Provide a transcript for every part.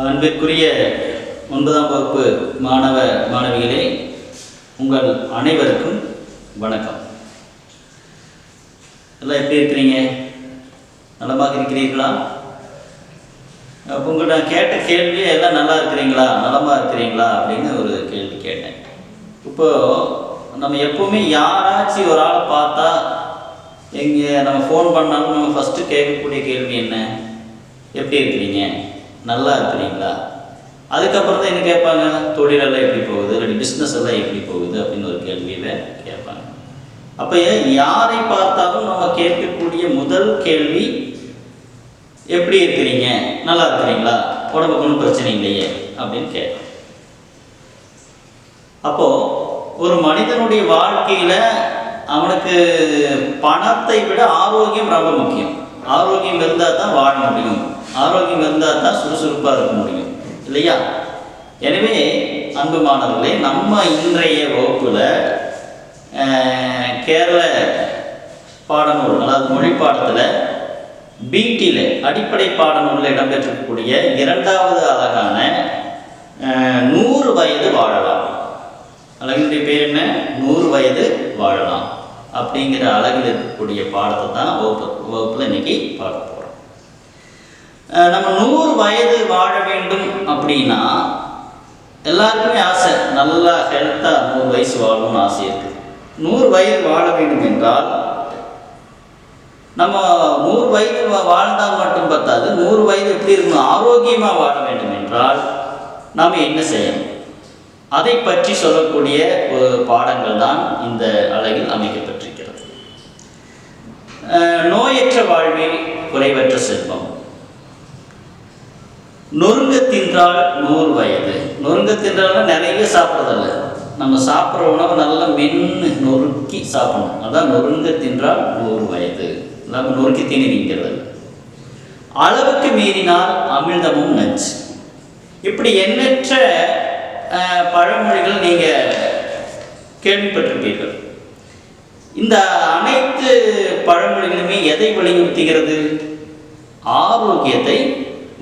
அன்பிற்குரிய 9ஆம் வகுப்பு மாணவ மாணவிகளே, உங்கள் அனைவருக்கும் வணக்கம். எல்லாம் எப்படி இருக்கிறீங்க? நலமாக இருக்கிறீர்களா? உங்கள்கிட்ட கேட்ட கேள்வி எல்லாம் நல்லா இருக்கிறீங்களா, நலமாக இருக்கிறீங்களா அப்படின்னு ஒரு கேள்வி கேட்டேன். இப்போது நம்ம எப்போவுமே யாராச்சும் ஒரு ஆளை பார்த்தா எங்கே நம்ம ஃபோன் பண்ணாலும் நம்ம ஃபஸ்ட்டு கேட்கக்கூடிய கேள்வி என்ன? எப்படி இருக்கிறீங்க, நல்லா இருக்கிறீங்களா? அதுக்கப்புறம் தான் என்ன கேட்பாங்க, தொழிலெல்லாம் எப்படி போகுது, இல்லாட்டி பிஸ்னஸ் எல்லாம் எப்படி போகுது அப்படின்னு ஒரு கேள்வியை கேட்பாங்க. அப்போ யாரை பார்த்தாலும் நம்ம கேட்கக்கூடிய முதல் கேள்வி எப்படி இருக்கிறீங்க, நல்லா இருக்கிறீங்களா, உடம்புக்கு ஒன்றும் பிரச்சனை இல்லையே அப்படின்னு கேட்போம். அப்போது ஒரு மனிதனுடைய வாழ்க்கையில் அவனுக்கு பணத்தை விட ஆரோக்கியம் ரொம்ப முக்கியம். ஆரோக்கியம் இருந்தால் தான் வாழ முடியும், ஆரோக்கியம் இருந்தால் தான் சுறுசுறுப்பாக இருக்க முடியும் இல்லையா? எனவே அன்பு மாணவர்களே, நம்ம இன்றைய வகுப்பில் கேரள பாடநூல், அதாவது மொழி பாடத்தில் பிடியில் அடிப்படை பாடநூலில் இடம்பெற்றக்கூடிய 2வது அழகான 100 வயது வாழலாம். அழகினுடைய பேர் என்ன? 100 வயது வாழலாம் அப்படிங்கிற அழகில் இருக்கக்கூடிய பாடத்தை தான் வகுப்பில் இன்னைக்கு பார்க்க போகிறோம். நம்ம 100 வயது வாழ வேண்டும் அப்படின்னா எல்லாருக்குமே ஆசை, நல்லா ஹெல்த்தாக 100 வயசு வாழணும்னு ஆசை இருக்குது. 100 வயது வாழ வேண்டும் என்றால் நம்ம 100 வயது வாழ்ந்தால் மட்டும் பத்தாது, 100 வயது எப்படி இருக்கணும், ஆரோக்கியமாக வாழ வேண்டும் என்றால் நாம் என்ன செய்யணும், அதை பற்றி சொல்லக்கூடிய ஒரு பாடங்கள் தான் இந்த அழகில் அமைக்கப்பட்டிருக்கிறது. நோயற்ற வாழ்வில் குறைவற்ற செல்வம். நொறுங்க தின்றால் 100 வயது. நொறுங்க தின்றால்னா நிறைய சாப்பிட்றதில்ல, நம்ம சாப்பிட்ற உணவு நல்லா மென்று நொறுக்கி சாப்பிடணும். அதான் நொறுங்க தின்றால் 100 வயது. நம்ம நொறுக்கி திணிங்கிறது. அளவுக்கு மீறினால் அமிழ்தமும் நச்சு. இப்படி எண்ணற்ற பழமொழிகள் நீங்கள் கேள்விப்பட்டிருப்பீர்கள். இந்த அனைத்து பழமொழிகளுமே எதை வலியுறுத்துகிறது? ஆரோக்கியத்தை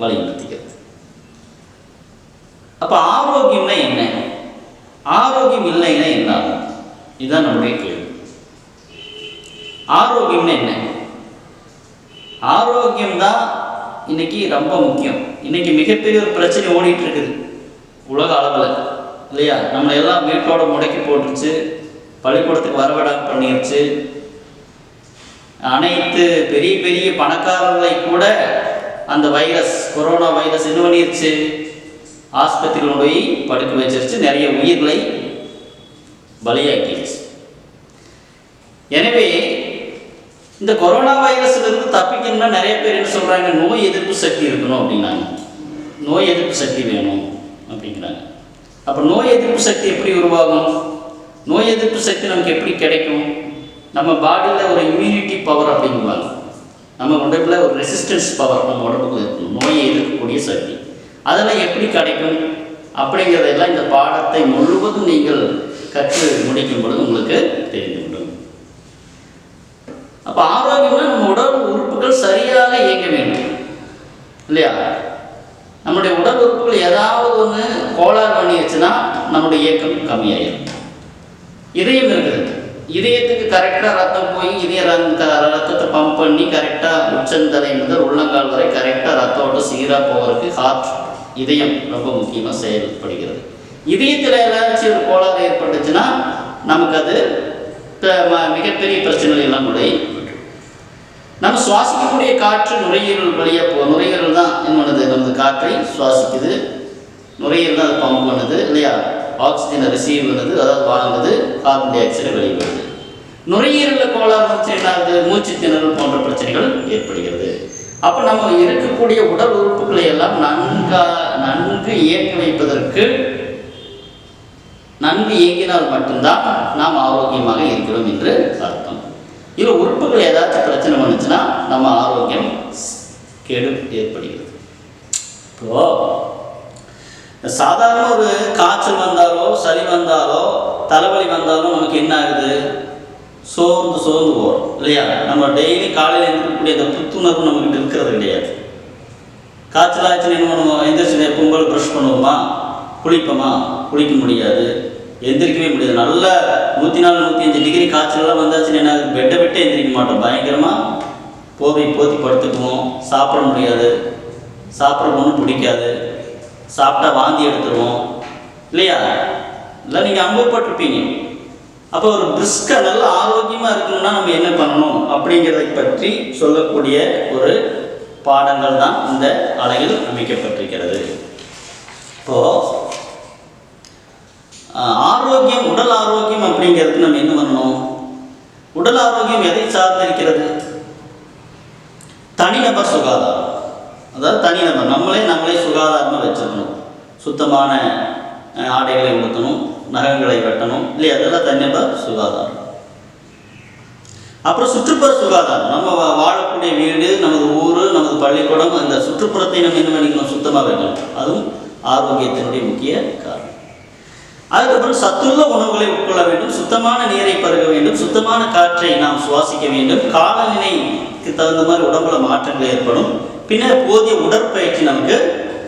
வலியுறுத்துகிறது. அப்போ ஆரோக்கியம்னா என்ன, ஆரோக்கியம் இல்லைன்னா என்ன ஆகும்? இதுதான் நம்முடைய கேள்வி. ஆரோக்கியம்னா என்ன? ஆரோக்கியம்தான் இன்னைக்கு ரொம்ப முக்கியம். இன்னைக்கு மிகப்பெரிய ஒரு பிரச்சனை ஓடிட்டு இருக்குது உலக அளவில் இல்லையா? நம்மளை எல்லாம் வீட்டோட முடக்கி போட்டுருச்சு, பள்ளிக்கூடத்துக்கு வரவிடாம பண்ணிருச்சு. அனைத்து பெரிய பெரிய பணக்காரர்களை கூட அந்த வைரஸ், கொரோனா வைரஸ் இது பண்ணிருச்சு, ஆஸ்பத்திரியில் போய் படுக்க வச்சிருச்சு, நிறைய உயிர்களை பலியாக்கிடுச்சு. எனவே இந்த கொரோனா வைரஸ்லேருந்து தப்பிக்கணும்னா நிறைய பேர் என்ன சொல்கிறாங்க, நோய் எதிர்ப்பு சக்தி இருக்கணும் அப்படின்னாங்க. நோய் எதிர்ப்பு சக்தி வேணும் அப்படிங்கிறாங்க. அப்போ நோய் எதிர்ப்பு சக்தி எப்படி உருவாகும்? நோய் எதிர்ப்பு சக்தி நமக்கு எப்படி கிடைக்கும்? நம்ம பாடியில் ஒரு இம்யூனிட்டி பவர் அப்படிங்குவாங்க, நம்ம உடம்புல ஒரு ரெசிஸ்டன்ஸ் பவர் நம்ம உடம்புக்கு இருக்கணும், நோயை எதிர்க்கக்கூடிய சக்தி. அதெல்லாம் எப்படி கிடைக்கும் அப்படிங்கிறதெல்லாம் இந்த பாடத்தை முழுவதும் நீங்கள் கற்று முடிக்கும் பொழுது உங்களுக்கு தெரிந்துவிடும். அப்போ ஆரோக்கியம்னா நம்ம உடல் உறுப்புகள் சரியாக இயங்க வேண்டும் இல்லையா? நம்முடைய உடல் உறுப்புகள் ஏதாவது ஒன்று கோளாறு பண்ணிடுச்சுன்னா நம்முடைய இயக்கம் கம்மியாயிடும். இதயம் இருக்குது, இதயத்துக்கு கரெக்டாக ரத்தம் போய் இதய ரத்தத்தை பம்ப் பண்ணி கரெக்டாக உச்சந்தலை முதல் உள்ளங்கால் வரை கரெக்டாக ரத்த ஓட்டம் சீராக போகிறதுக்கு ஹார்ட், இதயம் ரொம்ப முக்கியமாக செயல்படுகிறது. இதயத்தில் ஏதாச்சும் ஒரு கோளாறு ஏற்பட்டுச்சுன்னா நமக்கு அது மிகப்பெரிய பிரச்சனைகள் எல்லாம் கூட. நம்ம சுவாசிக்கக்கூடிய காற்று நுரையீரல் வழியாக நுரையீரல் தான் என்ன பண்ணுது, நமது காற்றை சுவாசிக்குது. நுரையீரல் தான் அது பம்ப் பண்ணுது இல்லையா, ஆக்சிஜனை ரிசீவ் பண்ணுது, அதாவது வாங்குது, கார்பன் டை ஆக்சைடை வெளியிடுது. நுரையீரலில் கோளாறு வந்துச்சு என்ன ஆகுது, மூச்சு திணறல் போன்ற பிரச்சனைகள் ஏற்படுகிறது. அப்போ நம்ம இருக்கக்கூடிய உடல் உறுப்புகளை எல்லாம் நன்கு இயக்க வைப்பதற்கு, நன்கு இயங்கினால் மட்டும்தான் நாம் ஆரோக்கியமாக இருக்கிறோம் என்று அர்த்தம். இதில் உறுப்புகள் ஏதாச்சும் பிரச்சனை பண்ணுச்சுன்னா நம்ம ஆரோக்கியம் கேடு ஏற்படுகிறது. இப்போ சாதாரண ஒரு காய்ச்சல் வந்தாலோ, சளி வந்தாலோ, தலைவலி வந்தாலோ நமக்கு என்ன ஆகுது, சோர்ந்து போகிறோம் இல்லையா. நம்ம டெய்லி காலையில் இருக்கக்கூடிய அந்த புத்துணர்வு நம்மகிட்ட இருக்கிறது கிடையாது. காய்ச்சல் ஆச்சுன்னு என்ன பண்ணுவோம், எந்திரிச்சு பொங்கல் ப்ரஷ் பண்ணுவோமா, குளிப்போமா, குளிக்க முடியாது, எந்திரிக்கவே முடியாது. நல்ல 104 105 டிகிரி காய்ச்சல்லாம் வந்தாச்சுன்னு என்ன ஆகுது, பெட்டை விட்டு எந்திரிக்க மாட்டோம், பயங்கரமாக போதை போத்தி படுத்துக்குவோம், சாப்பிட முடியாது, சாப்பிட்ற ஒன்றும் பிடிக்காது, சாப்பிட்டா வாந்தி எடுத்துருவோம் இல்லையா. இல்லை நீங்கள் அனுபவப்பட்டிருப்பீங்க. அப்போ ஒரு பிரிஸ்காக நல்ல ஆரோக்கியமாக இருக்கணும்னா நம்ம என்ன பண்ணணும் அப்படிங்கிறதை பற்றி சொல்லக்கூடிய ஒரு பாடங்கள் தான் இந்த அலையில் அமைக்கப்பட்டிருக்கிறது. இப்போது ஆரோக்கியம், உடல் ஆரோக்கியம் அப்படிங்கிறதுக்கு நம்ம என்ன பண்ணணும், உடல் ஆரோக்கியம் எதை சார்ந்திருக்கிறது, தனிநபர் சுகாதாரம். அதாவது தனிநபர் நம்மளே சுகாதாரமாக வச்சுக்கணும், சுத்தமான ஆடைகளை உடுத்தணும், நகங்களை வெட்டணும் இல்லையா, அதெல்லாம் தனிநபர் சுகாதாரம். அப்புறம் சுற்றுப்புற சுகாதாரம், நம்ம வாழக்கூடிய வீடு, நமது ஊர், நமது பள்ளிக்கூடம், அந்த சுற்றுப்புறத்தை நம்ம என்ன பண்ணிக்கணும், சுத்தமாக வைக்கணும். அதுவும் ஆரோக்கியத்தினுடைய முக்கிய காரணம். அதுக்கப்புறம் சத்துள்ள உணவுகளை உட்கொள்ள வேண்டும், சுத்தமான நீரை பருக வேண்டும், சுத்தமான காற்றை நாம் சுவாசிக்க வேண்டும், காலநிலைக்கு தகுந்த மாதிரி உடம்புல மாற்றங்கள் ஏற்படும். பின்னர் போதிய உடற்பயிற்சி நமக்கு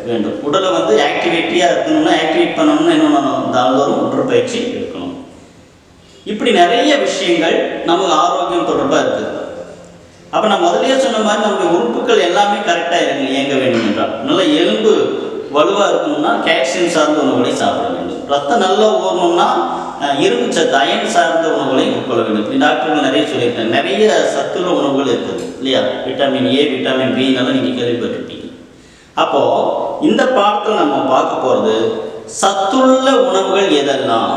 வேண்டும். உடலை ஆக்டிவேட்டியாக இருக்கணும்னா, ஆக்டிவேட் பண்ணணும்னா என்ன பண்ணணும், தாழ்ந்தோறும் உடற்பயிற்சி எடுக்கணும். இப்படி நிறைய விஷயங்கள் நமக்கு ஆரோக்கியம் தொடர்பாக இருக்குது. அப்போ நான் முதலே சொன்ன மாதிரி நம்முடைய உறுப்புகள் எல்லாமே கரெக்டாக இயங்க வேண்டும் என்றால், நல்ல எலும்பு வலுவாக இருக்கணும்னா கால்சியம் சார்ந்த உணவுகளை சாப்பிட வேண்டும். ரத்தம் நல்லா ஓடணும்னா இரும்பு சத்து, அயன் சார்ந்த உணவுகளை உட்கொள்ள வேண்டும். இப்படி டாக்டர்கள் நிறைய சொல்லியிருக்காங்க. நிறைய சத்துள்ள உணவுகள் இருக்குது இல்லையா, விட்டமின் ஏ, விட்டமின் பி நல்லா நீங்கள் கேள்விப்பட்டிருப்பீங்க. அப்போது இந்த பாடத்தில் நம்ம பார்க்க போகிறது சத்துள்ள உணவுகள் எதெல்லாம்,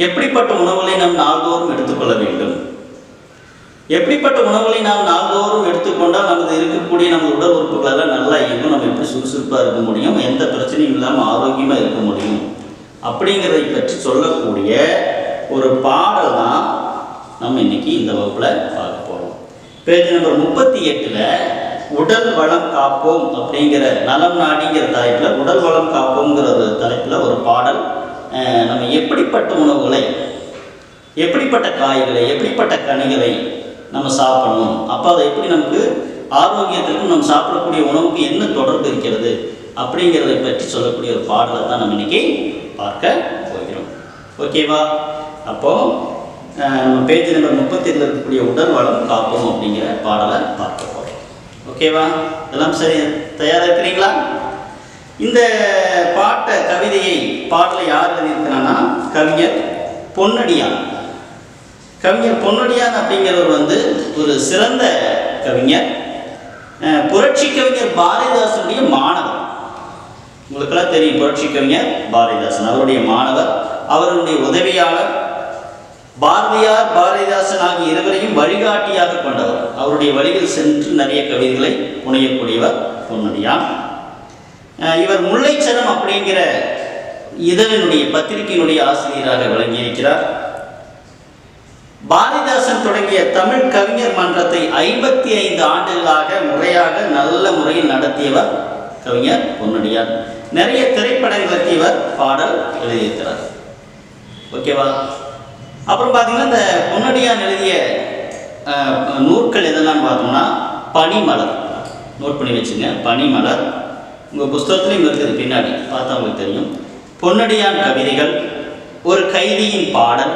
எப்படிப்பட்ட உணவுகளை நாம் நாள்தோறும் எடுத்துக்கொள்ள வேண்டும், எப்படிப்பட்ட உணவுகளை நாம் நாள்தோறும் எடுத்துக்கொண்டால் நமது இருக்கக்கூடிய நம்ம உடல் உறுப்புகளெல்லாம் நல்லா இயங்கும், நம்ம எப்படி சுறுசுறுப்பாக இருக்க முடியும், எந்த பிரச்சனையும் இல்லாமல் ஆரோக்கியமாக இருக்க முடியும் அப்படிங்கிறதை பற்றி சொல்லக்கூடிய ஒரு பாடல் தான் நம்ம இன்னைக்கு இந்த வகுப்பில் பார்க்க போகிறோம். பேஜ் நம்பர் 38ல் உடல் வளம் காப்போம் அப்படிங்கிற, நலம் நாடிங்கிற தலைப்பில், உடல் வளம் காப்போங்கிற ஒரு தலைப்பில் ஒரு பாடல். நம்ம எப்படிப்பட்ட உணவுகளை, எப்படிப்பட்ட காய்களை, எப்படிப்பட்ட கனிகளை நம்ம சாப்பிடணும், அப்போ அதை எப்படி நமக்கு ஆரோக்கியத்திற்கும் நம்ம சாப்பிடக்கூடிய உணவுக்கு என்ன தொடர்பு இருக்கிறது அப்படிங்கிறதை பற்றி சொல்லக்கூடிய ஒரு பாடலை தான் நம்ம இன்னைக்கு பார்க்க போகிறோம். ஓகேவா? அப்போது நம்ம பேஜ் நம்பர் 38 இருக்கக்கூடிய உடல் வளம் காப்போம் அப்படிங்கிற பாடலை பார்க்க போகிறோம். ஓகேவா? எல்லாம் சரி, தயாராக இருக்கிறீங்களா? இந்த கவிதையை பாடலை யார் எழுதியிருக்கிறான்னா கவிஞர் பொன்னடியான். கவிஞர் பொன்னடியான் அப்படிங்கிறவர் ஒரு சிறந்த கவிஞர், புரட்சி கவிஞர் பாரதிதாசனுடைய மாணவர். உங்களுக்கெல்லாம் தெரியும் புரட்சி கவிஞர் பாரதிதாசன், அவருடைய மாணவர், அவருடைய உதவியாளர். பாரதியார், பாரதிதாசன் ஆகிய இருவரையும் வழிகாட்டியாக கொண்டவர். அவருடைய வழியில் சென்று நிறைய கவிதைகளை புனையக்கூடியவர் பொன்னடியான். இவர் முல்லைச்சரம் அப்படிங்கிற இதழினுடைய பத்திரிகையினுடைய ஆசிரியராக விளங்கியிருக்கிறார். பாரதிதாசன் தொடங்கிய தமிழ் கவிஞர் மன்றத்தை 55 ஆண்டுகளாக முறையாக நல்ல முறையில் நடத்தியவர் கவிஞர் பொன்னடியான். நிறைய திரைப்படங்களுக்கு இவர் பாடல் எழுதியிருக்கிறார். ஓகேவா? அப்புறம் பார்த்தீங்கன்னா இந்த பொன்னடியான் எழுதிய நூற்கள் எதெல்லாம் பார்த்தோம்னா பனிமலர், நோட் பண்ணி வச்சுங்க, பனிமலர். உங்கள் புஸ்தகத்துலையும் இருக்குது, பின்னாடி பார்த்தா உங்களுக்கு தெரியும். பொன்னடியான் கவிதைகள், ஒரு கைதியின் பாடல்,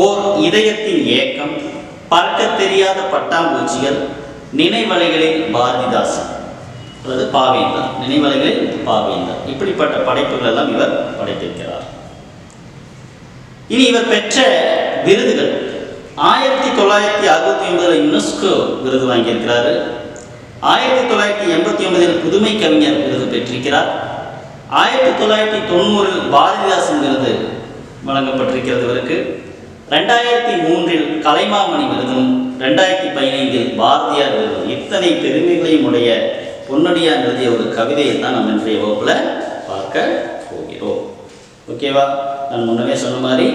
ஓர் இதயத்தின் ஏக்கம், பறக்க தெரியாத பட்டாம்பூச்சிகள், நினைவலைகளில் பாரதிதாசன், அதாவது பாவேந்தர், நினைவலைகளில் பாவேந்தர், இப்படிப்பட்ட படைப்புகள் எல்லாம் இவர் படைத்திருக்கிறார். இனி இவர் பெற்ற விருதுகள் 1969 யுனெஸ்கோ விருது வாங்கியிருக்கிறாரு. 1989 புதுமை கவிஞர் விருது பெற்றிருக்கிறார். 1990 பாரதிதாசன் விருது வழங்கப்பட்டிருக்கிறது இவருக்கு. 2003 கலைமாமணி விருதும் 2015 பாரதியார் விருது. இத்தனை பெருமைகளையும் உடைய பொன்னடியார் எழுதிய ஒரு கவிதையை தான் நம்ம இன்றைய வகுப்பில் பார்க்க போகிறோம். ஓகேவா? நான் முன்னமே சொன்ன மாதிரி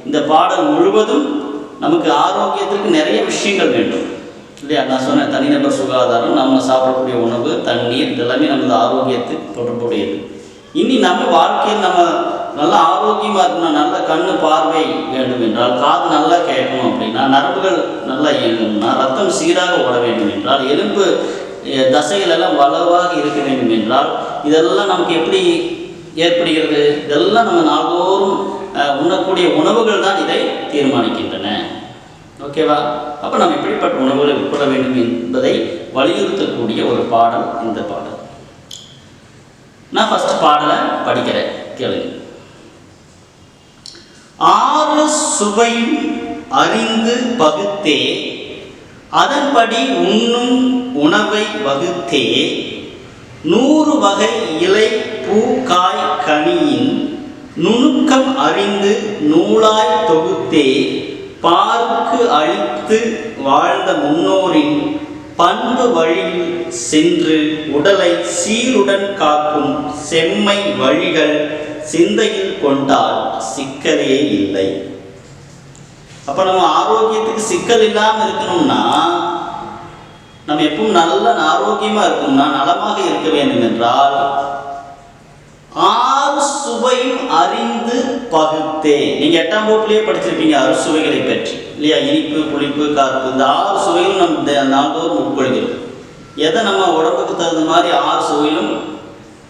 இந்த பாடல் முழுவதும் நமக்கு ஆரோக்கியத்திற்கு நிறைய விஷயங்கள் வேண்டும் இல்லையா? நான் சொன்ன தனிநபர் சுகாதாரம், நம்ம சாப்பிடக்கூடிய உணவு, தண்ணீர், இதெல்லாமே நமது ஆரோக்கியத்துக்கு தொடர்புடையது. இனி நம்ம வாழ்க்கையில் நம்ம நல்லா ஆரோக்கியமாக இருக்கணும், நல்ல கண்ணு பார்வை வேண்டும் என்றால், காது நல்லா கேட்கணும் அப்படின்னா, நரம்புகள் நல்லா இயங்கணும்னா, ரத்தம் சீராக ஓட வேண்டும் என்றால், எலும்பு தசைகள் எல்லாம் வலுவாக இருக்க வேண்டும் என்றால், இதெல்லாம் நமக்கு எப்படி ஏற்படுகிறது? இதெல்லாம் நம்ம நாள்தோறும் உண்ணக்கூடிய உணவுகள் தான் இதை தீர்மானிக்கின்றன. ஓகேவா? அப்போ நம்ம எப்படிப்பட்ட உணவுகளை உட்கொள்ள வேண்டும் என்பதை வலியுறுத்தக்கூடிய ஒரு பாடல் இந்த பாடல். நான் ஃபர்ஸ்ட் பாடலை படிக்கிறேன், கேளுங்க. ஆறு சுவையும் அறிந்து பகுத்தே அதன்படி உண்ணும் உணவை வகுத்தே 100 வகை இலை பூ காய் கனியின் நுணுக்கம் அறிந்து நூலாய் தொகுத்தே பார்க்கு அழித்து வாழ்ந்த முன்னோரின் பண்பு வழியில் சென்று உடலை சீருடன் காக்கும் செம்மை வழிகள் சிந்தையில் கொண்டால் சிக்கலே இல்லை. அப்போ நம்ம ஆரோக்கியத்துக்கு சிக்கல் இல்லாமல் இருக்கணும்னா, நம்ம எப்பவும் நல்ல ஆரோக்கியமாக இருக்கணும்னா, நலமாக இருக்க வேண்டும் என்றால், ஆறு சுவையும் அறிந்து பகுத்தே. நீங்கள் 8ஆம் வகுப்புலேயே படிச்சிருப்பீங்க அறுசுவைகளை பற்றி இல்லையா? இனிப்பு, புளிப்பு, கார்ப்பு, இந்த 6 சுவையும் நம்ம நாள்தோறும் உட்கொள்கிறோம். எதை நம்ம உடம்புக்கு தகுந்த மாதிரி 6 சுவையிலும்,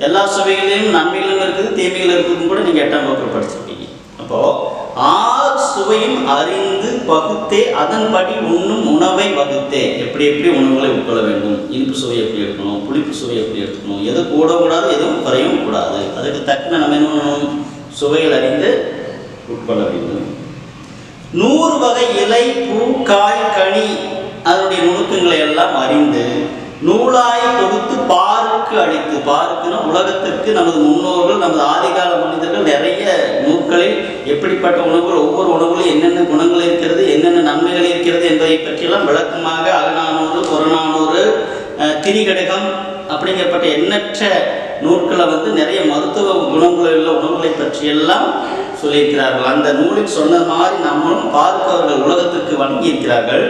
எல்லா சுவைகளிலும் நன்மைகளும் இருக்குது, தீமைகள் இருக்குதுன்னு கூட நீங்கள் 8ஆம் வகுப்பில் படிச்சிருப்பீங்க. அப்போது 6 சுவையும் அறிந்து பகுத்தே அதன்படி உண்ணும் உணவை வகுத்தே. எப்படி எப்படி உணவுகளை உட்கொள்ள வேண்டும், இனிப்பு சுவை எப்படி எடுக்கணும், புளிப்பு சுவை எப்படி எடுத்துக்கணும், எது கூட கூடாது, எதுவும் குறையும் கூடாது, அதுக்கு தக்கன நம்ம என்ன பண்ணணும்? சுவைகள் அறிந்து உட்கொள்ள வேண்டும். 100 வகை இலை பூ காய் கனி அதனுடைய நுணுக்கங்களை எல்லாம் அறிந்து நூலாய் தொகுத்து பாருக்கு அளித்து. பாருக்குன்னா உலகத்திற்கு நமது முன்னோர்கள், நமது ஆதிகால மனிதர்கள் நிறைய நூல்களில் எப்படிப்பட்ட உணவுகள், ஒவ்வொரு உணவுகளும் என்னென்ன குணங்கள் இருக்கிறது, என்னென்ன நன்மைகள் இருக்கிறது என்பதை பற்றியெல்லாம் விளக்கமாக அகநானூறு, புறநானூறு, திரிகடகம் அப்படிங்கப்பட்ட எண்ணற்ற நூல்களை நிறைய மருத்துவ குணங்களில் உள்ள உணவுகளை பற்றியெல்லாம் சொல்லியிருக்கிறார்கள். அந்த நூலில் சொன்ன மாதிரி நம்மளும் பார்க்க அவர்கள் உலகத்திற்கு வழங்கியிருக்கிறார்கள்.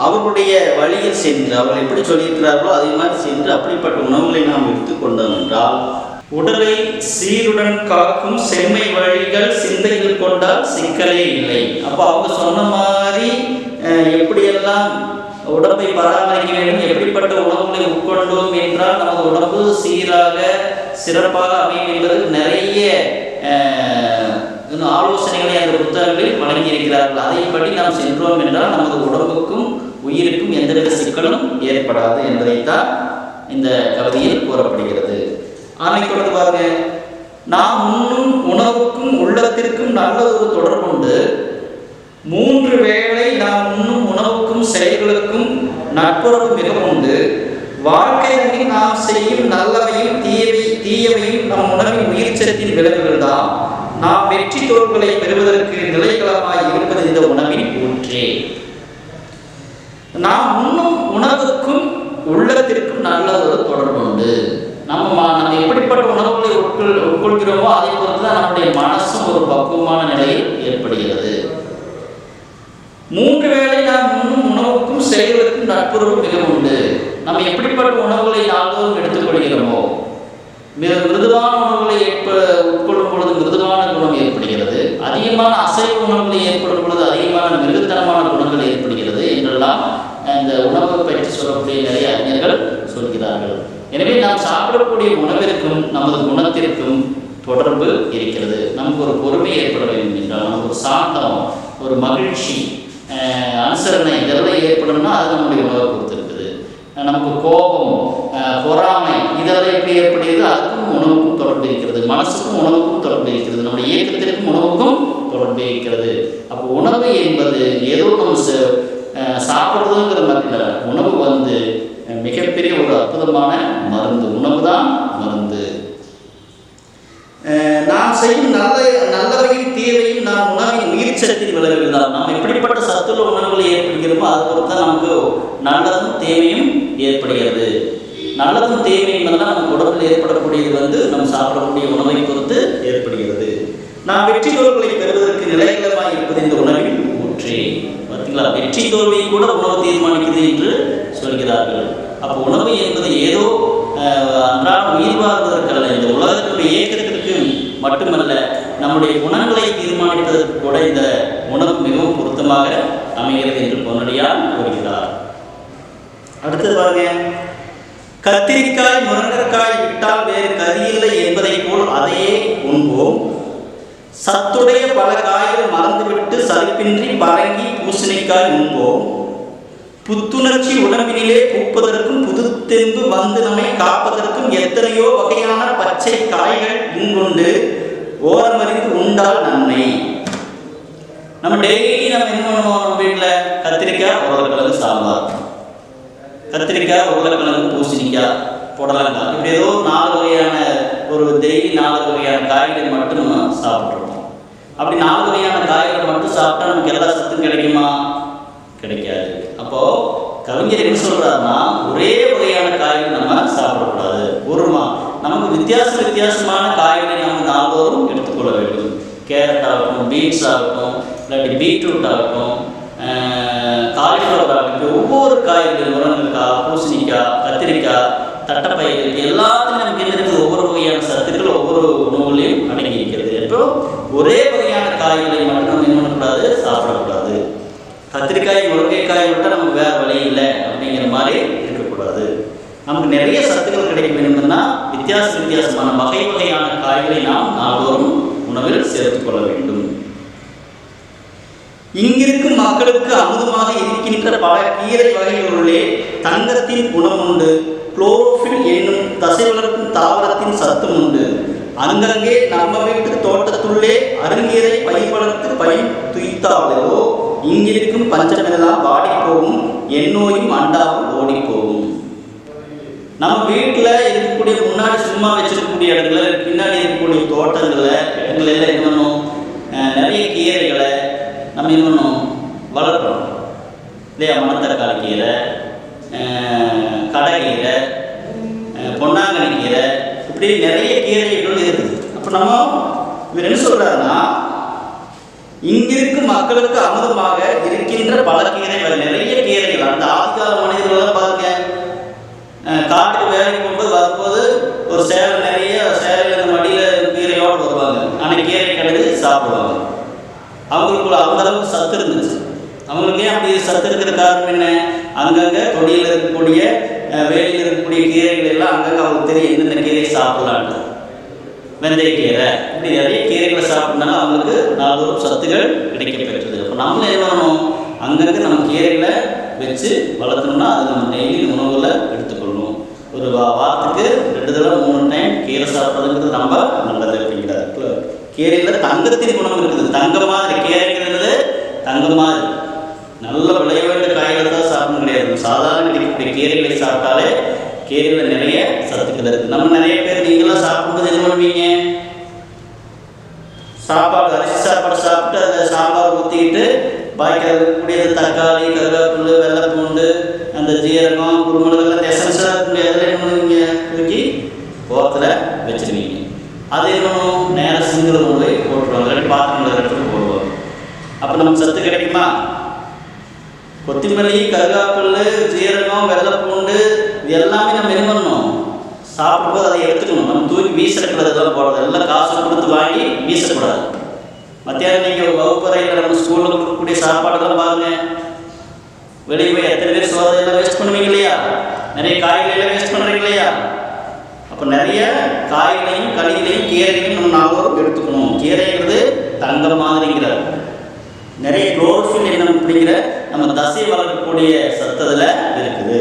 அவர்களுடைய வழியில் சென்று அவர்கள் எப்படி சொல்லியிருக்கிறார்களோ அதே மாதிரி சென்று அப்படிப்பட்ட உணவுகளை நாம் எடுத்துக்கொண்டோம் என்றால் உடலை சீருடன் காக்கும் செம்மை வழிகள் சிந்தையில் கொண்டால் சிக்கலே இல்லை. அப்போ அவங்க சொன்ன மாதிரி எப்படியெல்லாம் உடம்பை பராமரிக்க வேண்டும், எப்படிப்பட்ட உணவுகளை உட்கொண்டோம் என்றால் நமது உடம்பு சீராக சிறப்பாக அமையும் என்பதற்கு நிறைய ஆலோசனைகளை அந்த புத்தகங்களில் வழங்கியிருக்கிறார்கள். அதைப்படி நாம் சென்றோம் என்றால் நமது உடம்புக்கும் உயிருக்கும் எந்தவித சிக்கலும் ஏற்படாது என்பதைத்தான் இந்த கவிதையில் கூறப்படுகிறது. ஆமை தொடர்ந்து பாருங்க. நாம் உண்ணும் உணவுக்கும் உள்ளத்திற்கும் நல்ல ஒரு தொடர்புண்டு. 3 வேளை நாம் உண்ணும் உணவுக்கும் செயல்களுக்கும் நட்புறவு மிகவும் உண்டு. வாழ்க்கையில் நாம் செய்யும் நல்லவையும் தீயவையும் நம் உணவின் உயிர்ச்சத்தின் விளைவுகள் தான். நாம் வெற்றி தோல்களை பெறுவதற்கு நிலைகளமாய் இருப்பது இந்த உணவின் ஊற்றே. நாம் உண்ணும் உணவுக்கும் உள்ளத்திற்கும் நல்ல ஒரு தொடர்பு உண்டு. நம்ம எப்படிப்பட்ட உணவுகளை உட்கொள்கிறோமோ அதை பொறுத்து தான் நம்முடைய மனசும் ஒரு பக்குவமான நிலையில் ஏற்படுகிறது. 3 வேளை நாம் உண்ணும் உணவுக்கும் செயல்களுக்கும் நட்புறவு மிகவும் உண்டு. நம்ம எப்படிப்பட்ட உணவுகளை நாள்தோறும் எடுத்துக்கொள்கிறோமோ, மிருதுவான உணவுகளை உட்கொள்ளும் பொழுது மிருதுவான குணம் ஏற்படுகிறது, அதிகமான அசைவ உணவுகளை ஏற்படும் பொழுது அதிகமான மிருகத்தனமான குணங்கள் ஏற்படுகிறது என்றெல்லாம் இந்த உணவை பற்றி சொல்லக்கூடிய நிறைய அறிஞர்கள் சொல்கிறார்கள். எனவே நாம் சாப்பிடக்கூடிய உணவிற்கும் நமது குணத்திற்கும் தொடர்பு இருக்கிறது. நமக்கு ஒரு பொறுமை ஏற்பட வேண்டும் என்றால், நமக்கு ஒரு சாந்தம், ஒரு மகிழ்ச்சி, அனுசரணை இதெல்லாம் ஏற்படணும்னா அது நம்முடைய உணவை பொறுத்து இருக்குது. நமக்கு கோபம், பொறாமை இதெல்லாம் எப்படி ஏற்படுகிறது, அதுக்கும் உணவுக்கும் தொடர்பு இருக்கிறது. மனசுக்கும் உணவுக்கும் தொடர்பு இருக்கிறது. நம்முடைய இயக்கத்திற்கும் உணவுக்கும் தொடர்பு இருக்கிறது. அப்போ உணவு என்பது ஏதோ நம்ம சாப்பிட்றதுங்கிற மாதிரி இல்லை. உணவு மிகப்பெரிய ஒரு அற்புதமான மருந்து. உணவு தான் மருந்து. நாம் செய்யும் நல்லவையும் தீவையும் நாம் உணவின் உயிர் சக்தியில் விளைவுதான். நாம் எப்படிப்பட்ட சத்துள்ள உணவுகளை ஏற்படுகிறோமோ அது பொறுத்து நமக்கு நல்லதும் தேவையும் ஏற்படுகிறது. நல்லதும் தேவையும் நமக்கு உடம்பில் ஏற்படக்கூடியது நம்ம சாப்பிடக்கூடிய உணவை பொறுத்து ஏற்படுகிறது. நாம் வெற்றி தோல்விகளை பெறுவதற்கு நிலைகளமாக இருப்பது இந்த உணவின் ஊற்றி. பார்த்தீங்களா, வெற்றி தோல்வியை கூட உணவு தீர்மானிக்கிறது என்று சொல்கிறார்கள். அப்போ உணவு என்பது ஏதோ அன்றாடம் உயிர் வாழ்வதற்கல்ல, இந்த உலகத்தினுடைய இயக்கத்திற்கு மட்டுமல்ல, நம்முடைய குணங்களை தீர்மானிப்பதற்கு கூட இந்த உணவு மிகவும் பொருத்தமாக அமைகிறது என்று பொன்னடியார் கூறுகிறார். அடுத்தது பாருங்க, கத்திரிக்காய் முருங்கைக்காய் விட்டால் வேறு கதியில்லை என்பதை போல் அதையே உண்போம். சத்துடைய பல காய்கள் மறந்துவிட்டு சலிப்பின்றி பரங்கி பூசணிக்காய் உண்போம். புத்துணர்ச்சி உடம்பினிலே பூப்பதற்கும் புதுத்தெம்பு நம்மை காப்பதற்கும் எத்தனையோ வகையான பச்சை காய்கள் இங்குண்டு ஓரமறிந்து உண்டால் நன்மை. நம்ம டெய்லி என்ன பண்ணுவோம்? நம்ம வீட்டில் கத்திரிக்காய், உருளைக்கிழங்கு சாம்பார், கத்திரிக்காய், உருளைக்கிழங்கு, பூசணிக்காய், புடலங்காய், இப்படி ஏதோ 4 வகையான டெய்லி 4 வகையான காய்கறி மட்டும் சாப்பிட்ருக்கோம். அப்படி 4 வகையான காய்கறி மட்டும் சாப்பிட்டா நமக்கு எல்லா சத்தும் கிடைக்குமா? கிடைக்காது. அப்போது கவிஞர் என்ன சொல்கிறாருன்னா, ஒரே வகையான காய்கறி நம்ம சாப்பிடக்கூடாது. நமக்கு வித்தியாசமான காய்கறி நம்ம நாள்தோறும் எடுத்துக்கொள்ள வேண்டும். கேரட் ஆகட்டும், பீன்ஸ் ஆகட்டும், இல்லாட்டி பீட்ரூட் ஆகட்டும், காலிஃப்ளவர் ஆகட்டும், ஒவ்வொரு காய்கறி, முருங்கைக்காய், பூசணிக்காய், கத்திரிக்காய், தட்டைப்பயிறு, எல்லாத்தையும் நமக்கு இருக்கிறது ஒவ்வொரு வகையான சத்துக்கள் ஒவ்வொரு உணவுகளையும் அடங்கி இருக்கிறது. இப்போ ஒரே வகையான காய்களை மட்டும் நம்ம என்ன பண்ணக்கூடாது? சாப்பிடக்கூடாது. கத்திரிக்காய் முருங்கைக்காய் விட்டால் நமக்கு வேறு வழி இல்லை அப்படிங்கிற மாதிரி இருக்கக்கூடாது. நமக்கு நிறைய சத்துக்கள் கிடைக்க வேண்டும்னா வித்தியாசமான வகையான காய்களை நாம் நாள்தோறும் உணவில் சேர்த்துக்கொள்ள வேண்டும். இங்கிருக்கும் மக்களுக்கு அமுதமாக இருக்கின்ற பல கீரை வகைகளுள்ளே தங்கத்தின் குணம் உண்டு. குளோரோஃபில் என்னும் தசை வளர்க்கும் தாவரத்தின் சத்தும் உண்டு. அங்கங்கே நம்ம வீட்டு தோட்டத்துள்ளே அருங்கீரை பயிர் வளர்த்து பயிர் துய்த்தாலோ இங்கிருக்கும் பஞ்சமெல்லாம் வாடிப்போகும், எண்ணோயும் அண்டாவும் ஓடிப்போகும். நம்ம வீட்டில் இருக்கக்கூடிய முன்னாடி சும்மா வச்சிருக்கக்கூடிய இடத்துல, பின்னாடி இருக்கக்கூடிய இடங்கள் எல்லாம் என்ன பண்ணணும்? நிறைய கீரைகளை நம்ம என்ன பண்ணணும்? வளர்க்கணும் இல்லையா? மணத்தக்காளி கீரை, கடைக்கீரை, பொன்னாங்கண்ணி கீரை, இப்படி நிறைய கீரைகள் இருக்குது. அப்போ நம்ம இவர் என்ன சொல்கிறாருன்னா, இங்கிருக்கும் மக்களுக்கு அமுதமாக இருக்கின்ற பல கீரைகள், நிறைய கீரைகள். அந்த ஆதிகால மனிதர்களெல்லாம் பாருங்க, காட்டுக்கு வேலைக்கு போகும்போது வரும்போது ஒரு சேலையில் இந்த மடியில் கீரையோடு வருவாங்க. ஆனால் கீரை கிடையாது, சாப்பிடுவாங்க. அவங்களுக்குள்ள அந்த அளவுக்கு சத்து இருந்துச்சு. அவங்களுக்கு ஏன் அப்படி சத்து இருக்கிற காரணம் என்ன? அங்கங்கே கொடியில் இருக்கக்கூடிய வேலையில் இருக்கக்கூடிய கீரைகள் எல்லாம் அங்கங்கே அவங்களுக்கு தெரியும் எந்தெந்த கீரையை சாப்பிடலான்னு. வெந்தயக்கீரை, இப்படி நிறைய கீரைகளை சாப்பிட்னாலும் அவங்களுக்கு நாள்தோறும் சத்துக்கள் கிடைக்க பெற்றது. அப்போ நம்மளும் என்ன பண்ணணும்? அங்கங்கே நம்ம கீரைகளை வச்சு வளர்த்தணும்னா அது நம்ம டெய்லி உணவில் எடுத்துக்கொள்ளணும். ஒரு வாரத்துக்கு 2 தடவை 3 டைம் கீரை சாப்பிட்றதுங்கிறது ரொம்ப நல்லது அப்படிங்கிறாரு. கீரையில் தங்கத்தின் குணம் இருக்குது. தங்கம் மாதிரி கீரைங்கிறது தங்கம் மாதிரி நல்ல விளைய வேண்டிய காய்களை தான் சாப்பிடணும் கிடையாது. சாதாரண கிடைக்கக்கூடிய கீரைகளை சாப்பிட்டாலே கீரையில் நிறைய சத்துக்கள் இருக்குது. நம்ம நிறைய பேர் நீங்களாம் சாப்பிடும்போது என்ன பண்ணுவீங்க? சாப்பாடு, அரிசி சாப்பாடு சாப்பிட்டு அந்த சாம்பார் ஊற்றிக்கிட்டு பாக்கி இருக்கக்கூடிய தக்காளி, கருவேப்பிலை, வெள்ளைப்பூண்டு, அந்த ஜீரகம், குருமிளகெல்லாம் எசன்ஸாக இருக்கக்கூடிய அதில் என்ன பண்ணுவீங்க? தூக்கி ஓரத்தில் வச்சுருவீங்க. அது இன்னும் நேரம் சிங்கிள் உணவை போட்டுருவாங்க, இல்லாட்டி பாத்திரங்கள் இடத்துல போடுவாங்க. அப்போ நமக்கு சத்து கிடைக்குமா? கொத்தமல்லி, கருவேப்பிலை, ஜீரகம், வெள்ளைப்பூண்டு, இது எல்லாமே நம்ம என்ன பண்ணணும்? சாப்பிடும்போது அதை எடுத்துக்கணும். நம்ம தூக்கி வீசக்கூடாது. இதெல்லாம் போடுறது எல்லாம் காசு கொடுத்து வாங்கி வீசக்கூடாது. மத்தியானம் நீங்கள் வகுப்பறையில் நம்ம ஸ்கூலில் கொடுக்கக்கூடிய சாப்பாடுலாம் பாருங்கள், வெளியே போய் எத்தனை பேர் சோறு எல்லாம் வேஸ்ட் பண்ணுவீங்க இல்லையா? நிறைய காய்கறி எல்லாம் வேஸ்ட் பண்ணுறீங்க இல்லையா? அப்போ நிறைய காய்களையும் கனிகளையும் கீரைகளையும் நம்ம நாள்தோறும் எடுத்துக்கணும். கீரைங்கிறது தங்கம் மாதிரிங்கிறார். நிறைய குளோரோஃபில் என்ன அப்படிங்கிற நம்ம தசை வளர்க்கக்கூடிய சத்ததில் இருக்குது.